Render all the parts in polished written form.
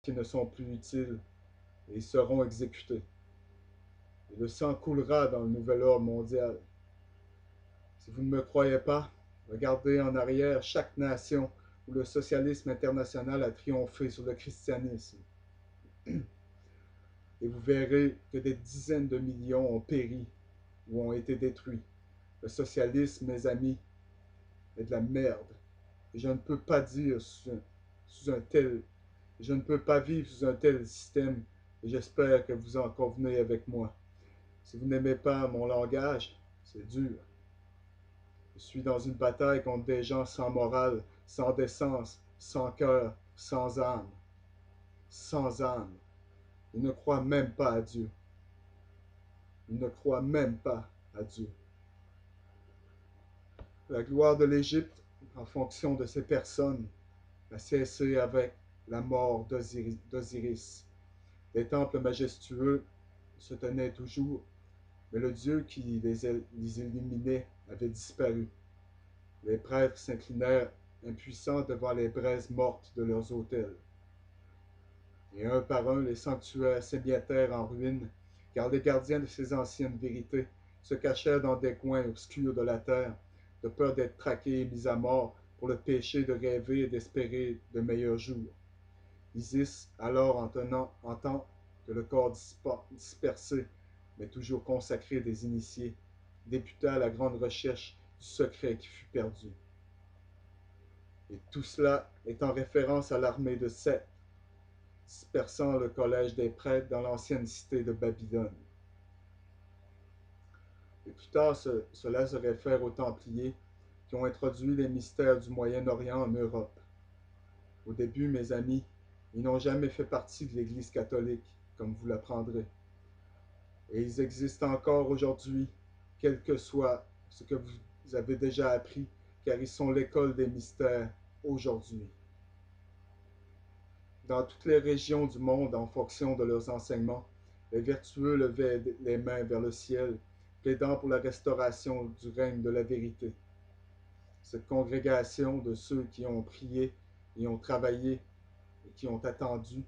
qui ne sont plus utiles et ils seront exécutés. Et le sang coulera dans le nouvel ordre mondial. Si vous ne me croyez pas, regardez en arrière chaque nation où le socialisme international a triomphé sur le christianisme. Et vous verrez que des dizaines de millions ont péri ou ont été détruits. Le socialisme, mes amis, est de la merde. Et je ne peux pas dire sous un tel... Je ne peux pas vivre sous un tel système et j'espère que vous en convenez avec moi. Si vous n'aimez pas mon langage, c'est dur. Je suis dans une bataille contre des gens sans morale, sans décence, sans cœur, sans âme. Sans âme. Ils ne croient même pas à Dieu. Ils ne croient même pas à Dieu. La gloire de l'Égypte, en fonction de ces personnes, a cessé avec la mort d'Osiris. Les temples majestueux se tenaient toujours, mais le Dieu qui les illuminait avait disparu. Les prêtres s'inclinèrent impuissants devant les braises mortes de leurs autels. Et un par un, les sanctuaires s'émietèrent en ruines, car les gardiens de ces anciennes vérités se cachèrent dans des coins obscurs de la terre, de peur d'être traqués et mis à mort pour le péché de rêver et d'espérer de meilleurs jours. Isis, alors entend que le corps dispersé, mais toujours consacré des initiés, débuta la grande recherche du secret qui fut perdu. Et tout cela est en référence à l'armée de Seth, dispersant le collège des prêtres dans l'ancienne cité de Babylone. Et plus tard, cela se réfère aux Templiers qui ont introduit les mystères du Moyen-Orient en Europe. Au début, mes amis, ils n'ont jamais fait partie de l'Église catholique, comme vous l'apprendrez. Et ils existent encore aujourd'hui, quel que soit ce que vous avez déjà appris, car ils sont l'école des mystères aujourd'hui. Dans toutes les régions du monde, en fonction de leurs enseignements, les vertueux levaient les mains vers le ciel, plaidant pour la restauration du règne de la vérité. Cette congrégation de ceux qui ont prié et ont travaillé et qui ont attendu,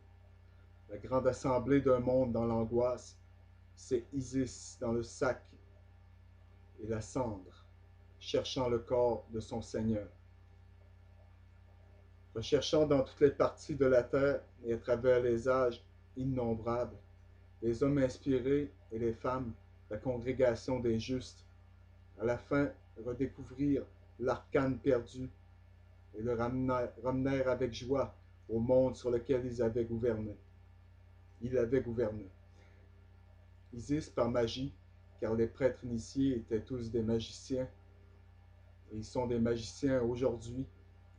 la grande assemblée d'un monde dans l'angoisse, c'est Isis dans le sac et la cendre, cherchant le corps de son Seigneur. Recherchant dans toutes les parties de la terre et à travers les âges innombrables, les hommes inspirés et les femmes, la congrégation des justes, à la fin redécouvrirent l'arcane perdu et le ramenèrent avec joie au monde sur lequel ils avaient gouverné. Il avait gouverné. Isis par magie, car les prêtres initiés étaient tous des magiciens, et ils sont des magiciens aujourd'hui,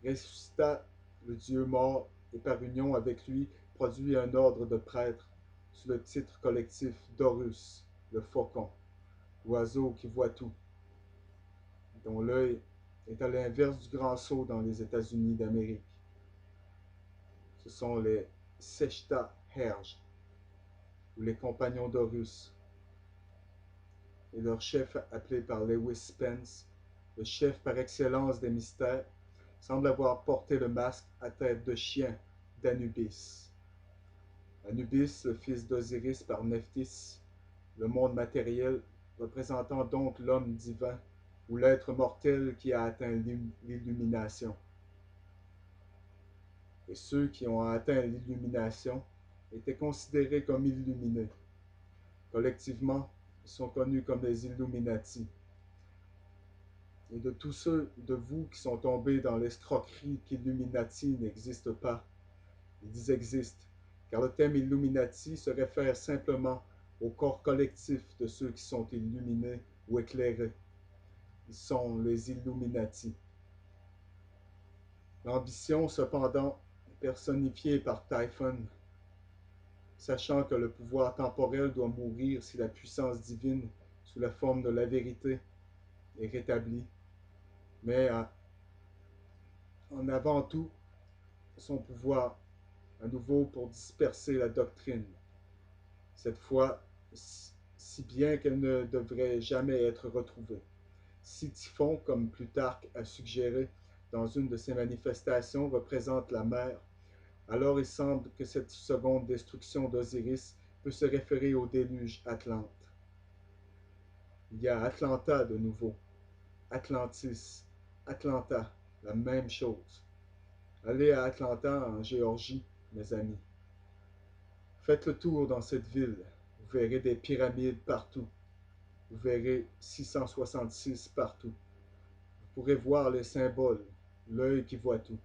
ressuscita le Dieu mort et par union avec lui produit un ordre de prêtres sous le titre collectif d'Horus, le faucon, l'oiseau qui voit tout, dont l'œil est à l'inverse du grand sceau dans les États-Unis d'Amérique. Ce sont les Sechta Herj, ou les compagnons d'Horus, et leur chef appelé par Lewis Spence, le chef par excellence des mystères, semble avoir porté le masque à tête de chien d'Anubis. Anubis, le fils d'Osiris par Nephthys, le monde matériel, représentant donc l'homme divin ou l'être mortel qui a atteint l'illumination. Et ceux qui ont atteint l'illumination étaient considérés comme illuminés. Collectivement, ils sont connus comme les Illuminati. Et de tous ceux de vous qui sont tombés dans l'escroquerie qu'Illuminati n'existe pas, ils existent, car le thème Illuminati se réfère simplement au corps collectif de ceux qui sont illuminés ou éclairés. Ils sont les Illuminati. L'ambition, cependant, est personnifiée par Typhon, sachant que le pouvoir temporel doit mourir si la puissance divine, sous la forme de la vérité, est rétablie. Mais en avant tout, son pouvoir, à nouveau pour disperser la doctrine. Cette fois, si bien qu'elle ne devrait jamais être retrouvée. Si Typhon, comme Plutarque a suggéré dans une de ses manifestations, représente la mer, Alors il semble que cette seconde destruction d'Osiris peut se référer au déluge Atlante. Il y a Atlanta de nouveau, Atlantis, Atlanta, la même chose. Allez à Atlanta en Géorgie, mes amis. Faites le tour dans cette ville. Vous verrez des pyramides partout. Vous verrez 666 partout. Vous pourrez voir les symboles, l'œil qui voit tout.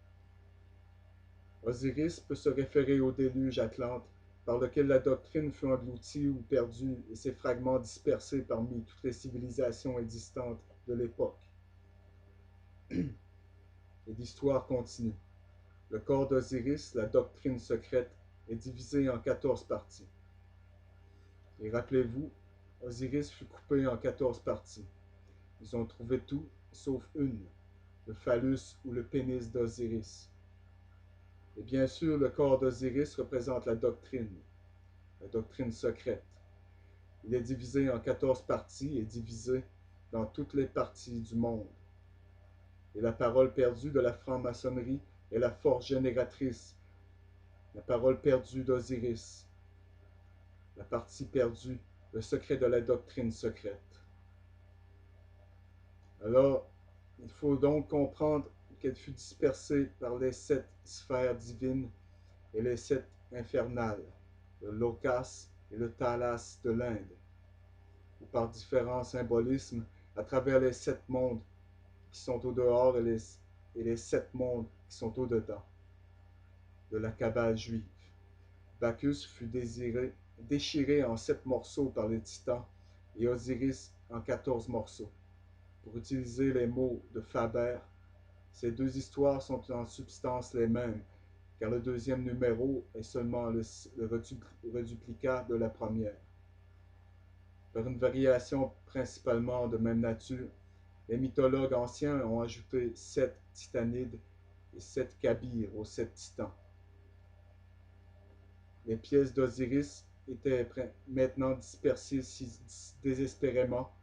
Osiris peut se référer au déluge Atlante, par lequel la doctrine fut engloutie ou perdue et ses fragments dispersés parmi toutes les civilisations existantes de l'époque. Et l'histoire continue. Le corps d'Osiris, la doctrine secrète, est divisé en 14 parties. Et rappelez-vous, Osiris fut coupé en 14 parties. Ils ont trouvé tout, sauf une, le phallus ou le pénis d'Osiris. Et bien sûr, le corps d'Osiris représente la doctrine secrète. Il est divisé en 14 parties et divisé dans toutes les parties du monde. Et la parole perdue de la franc-maçonnerie est la force génératrice, la parole perdue d'Osiris, la partie perdue, le secret de la doctrine secrète. Alors, il faut donc comprendre qu'elle fut dispersée par les 7 sphères divines et les 7 infernales, le Lokas et le Thalas de l'Inde, ou par différents symbolismes à travers les 7 mondes qui sont au dehors et les 7 mondes qui sont au dedans de la Kabbale juive. Bacchus fut déchiré en 7 morceaux par les titans et Osiris en 14 morceaux. Pour utiliser les mots de Faber, ces deux histoires sont en substance les mêmes, car le deuxième numéro est seulement le reduplicat de la première. Par une variation principalement de même nature, les mythologues anciens ont ajouté 7 titanides et 7 kabires aux 7 titans. Les pièces d'Osiris étaient maintenant dispersées si désespérément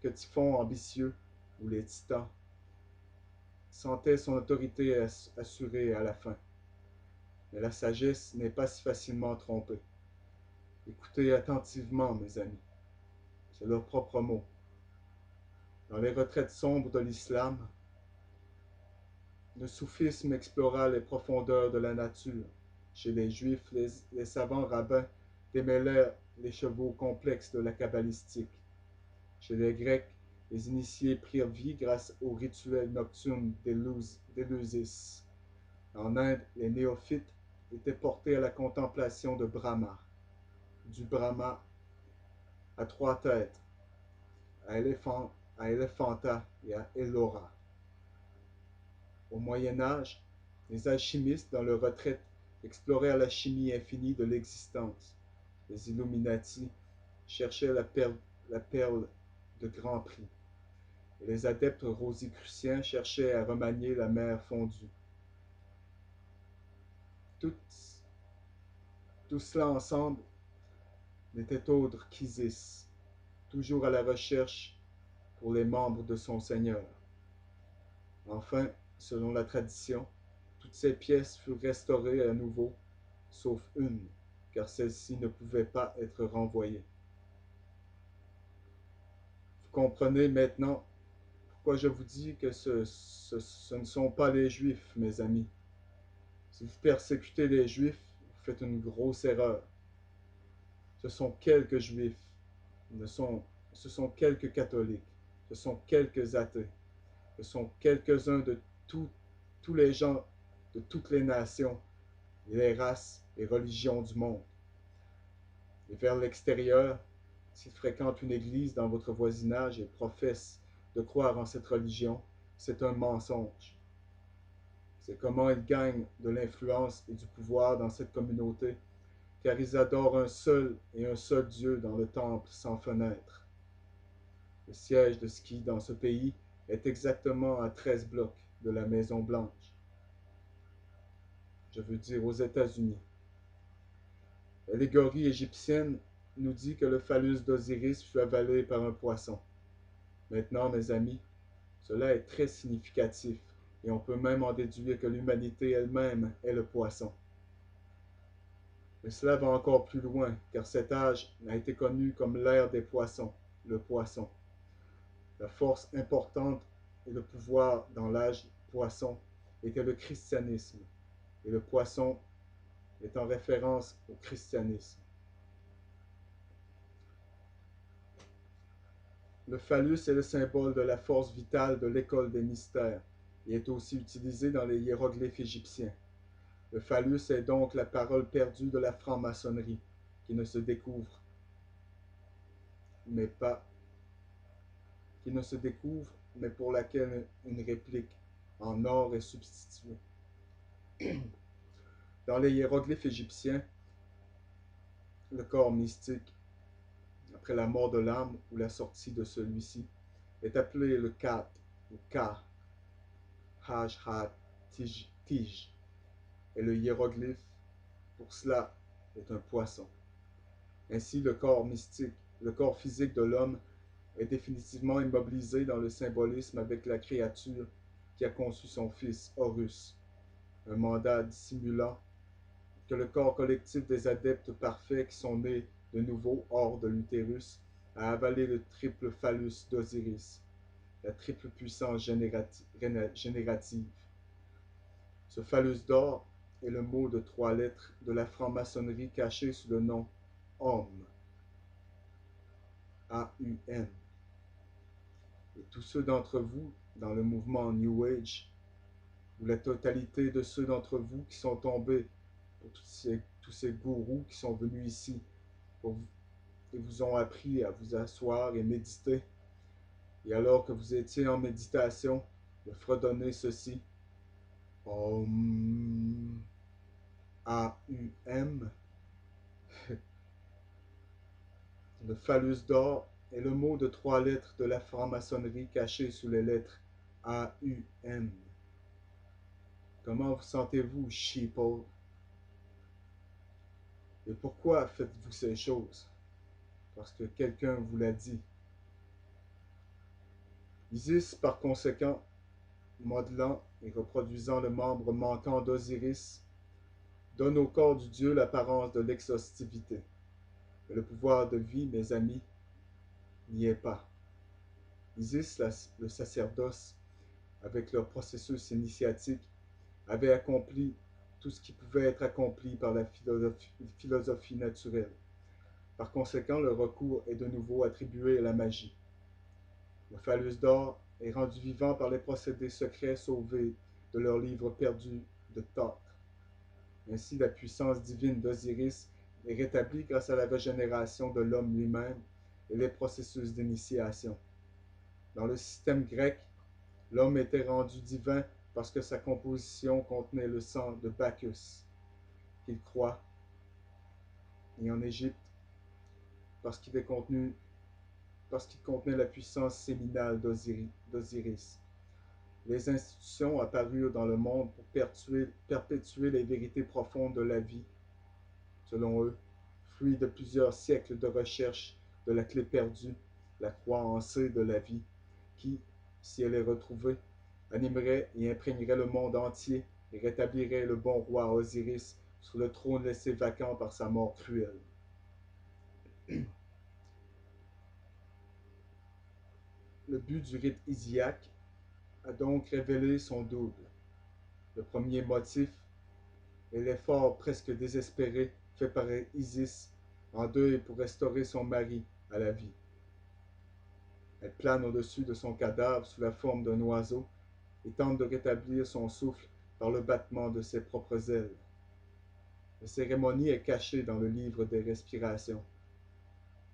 que Typhon ambitieux, ou les titans, sentait son autorité assurée à la fin. Mais la sagesse n'est pas si facilement trompée. Écoutez attentivement, mes amis. C'est leurs propres mots. Dans les retraites sombres de l'islam, le soufisme explora les profondeurs de la nature. Chez les juifs, les savants rabbins démêlèrent les chevaux complexes de la kabbalistique. Chez les grecs, les initiés prirent vie grâce aux rituels nocturnes d'Éleusis. En Inde, les néophytes étaient portés à la contemplation de Brahma, du Brahma à 3 têtes, à Elephanta et à Ellora. Au Moyen Âge, les alchimistes, dans leur retraite, explorèrent la chimie infinie de l'existence. Les Illuminati cherchaient la perle de grand prix. Et les adeptes rosicruciens cherchaient à remanier la mer fondue. Tout cela ensemble n'était autre qu'Isis, toujours à la recherche pour les membres de son Seigneur. Enfin, selon la tradition, toutes ces pièces furent restaurées à nouveau, sauf une, car celle-ci ne pouvait pas être renvoyée. Vous comprenez maintenant pourquoi je vous dis que ce ne sont pas les Juifs, mes amis. Si vous persécutez les Juifs, vous faites une grosse erreur. Ce sont quelques Juifs, ce sont quelques catholiques, ce sont quelques athées, ce sont quelques-uns de tous les gens de toutes les nations, les races et religions du monde. Et vers l'extérieur, s'ils fréquentent une église dans votre voisinage et professent de croire en cette religion, c'est un mensonge. C'est comment ils gagnent de l'influence et du pouvoir dans cette communauté, car ils adorent un seul Dieu dans le temple sans fenêtre. Le siège de ski dans ce pays est exactement à 13 blocs de la Maison Blanche. Je veux dire aux États-Unis. L'allégorie égyptienne nous dit que le phallus d'Osiris fut avalé par un poisson. Maintenant, mes amis, cela est très significatif et on peut même en déduire que l'humanité elle-même est le poisson. Mais cela va encore plus loin, car cet âge a été connu comme l'ère des poissons, le poisson. La force importante et le pouvoir dans l'âge poisson était le christianisme, et le poisson est en référence au christianisme. Le phallus est le symbole de la force vitale de l'école des mystères et est aussi utilisé dans les hiéroglyphes égyptiens. Le phallus est donc la parole perdue de la franc-maçonnerie, qui ne se découvre, mais pas, qui ne se découvre, mais pour laquelle une réplique en or est substituée. Dans les hiéroglyphes égyptiens, le corps mystique, après la mort de l'âme ou la sortie de celui-ci, est appelé le Kat, ou Ka, Haj Ha Tij, et le hiéroglyphe pour cela est un poisson. Ainsi, le corps mystique, le corps physique de l'homme est définitivement immobilisé dans le symbolisme avec la créature qui a conçu son fils Horus, un mandat dissimulant que le corps collectif des adeptes parfaits qui sont nés de nouveau hors de l'utérus a avalé le triple phallus d'Osiris, la triple puissance générative. Ce phallus d'or est le mot de 3 lettres de la franc-maçonnerie caché sous le nom Homme, A-U-M. Et tous ceux d'entre vous dans le mouvement New Age, ou la totalité de ceux d'entre vous qui sont tombés pour tous ces gourous qui sont venus ici pour vous, et vous ont appris à vous asseoir et méditer, et alors que vous étiez en méditation, de fredonner ceci, Om, A-U-M. Le phallus d'or est le mot de 3 lettres de la franc-maçonnerie caché sous les lettres A-U-M. Comment vous sentez-vous, sheeple? Et pourquoi faites-vous ces choses? Parce que quelqu'un vous l'a dit. Isis, par conséquent, modelant et reproduisant le membre manquant d'Osiris, donne au corps du dieu l'apparence de l'exhaustivité. Mais le pouvoir de vie, mes amis, n'y est pas. Isis, le sacerdoce, avec leur processus initiatique, avait accompli tout ce qui pouvait être accompli par la philosophie naturelle. Par conséquent, le recours est de nouveau attribué à la magie. Le phallus d'or est rendu vivant par les procédés secrets sauvés de leur livre perdu de Thoth. Ainsi, la puissance divine d'Osiris est rétablie grâce à la régénération de l'homme lui-même et les processus d'initiation. Dans le système grec, l'homme était rendu divin parce que sa composition contenait le sang de Bacchus, qu'il croit, et en Égypte, parce qu'il contenait la puissance séminale d'Osiris. Les institutions apparurent dans le monde pour perpétuer les vérités profondes de la vie, selon eux, fruit de plusieurs siècles de recherche de la clé perdue, la croix en C de la vie, qui, si elle est retrouvée, animerait et imprégnerait le monde entier et rétablirait le bon roi Osiris sur le trône laissé vacant par sa mort cruelle. Le but du rite isiaque a donc révélé son double. Le premier motif est l'effort presque désespéré fait par Isis en deuil pour restaurer son mari à la vie. Elle plane au-dessus de son cadavre sous la forme d'un oiseau et tente de rétablir son souffle par le battement de ses propres ailes. La cérémonie est cachée dans le livre des respirations.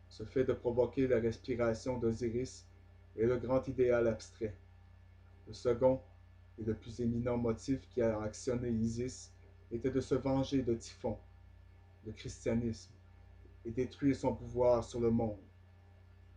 Ce fait de provoquer la respiration d'Osiris est le grand idéal abstrait. Le second et le plus éminent motif qui a actionné Isis était de se venger de Typhon, le christianisme, et détruire son pouvoir sur le monde.